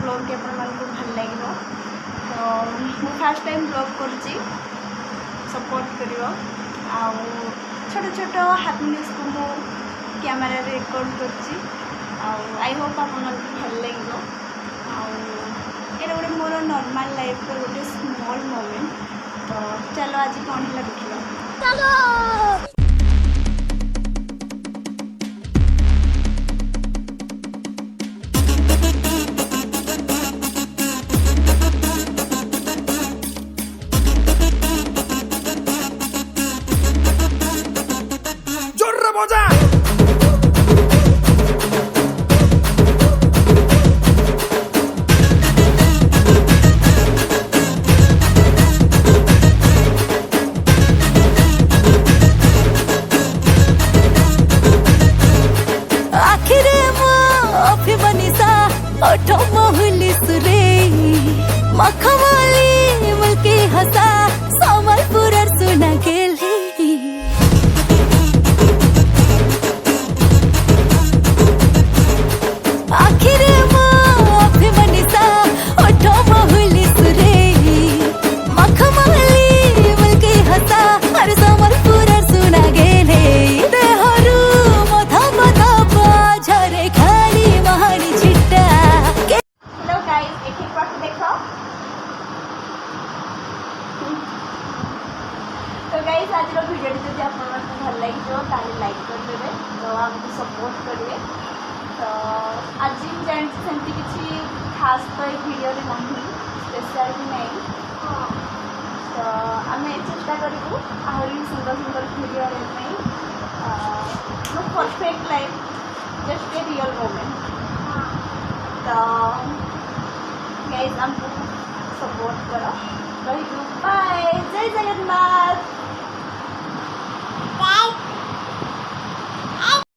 Blog के भल लगे तो मु फास्ट टाइम ब्लॉग करुँची सपोर्ट कर छोट छोट हैप्पीनेस को मु कैमेरा रिकॉर्ड करुँची आई होप आप भल लगे ये गोटे मोर नॉर्मल लाइफ गोटे स्मॉल मोमेंट तो चलो आज कौन है देखिए चलो मखमली मुल्की हसा समलपुर सुना गेली आखिर मनिसा ओठो महुली सुरे मखमली मुल्की हसा हर समलपुर सुना गेले देहरु मधा मधा बाझरे खाली महानी चिट्टा। हेलो गाइस एक पार्ट देखो तो गाइस आज भिडियो जब आप भल लगे लाइक करदे तो आमको सपोर्ट करेंगे तो आज जानते किसी खास तो ये भिडियो ना स्पेशल भी नहीं तो आम चेष्टा करूँ आहरी सुंदर सुंदर video no perfect life just a real moment तो गाइस आमको सपोर्ट करो।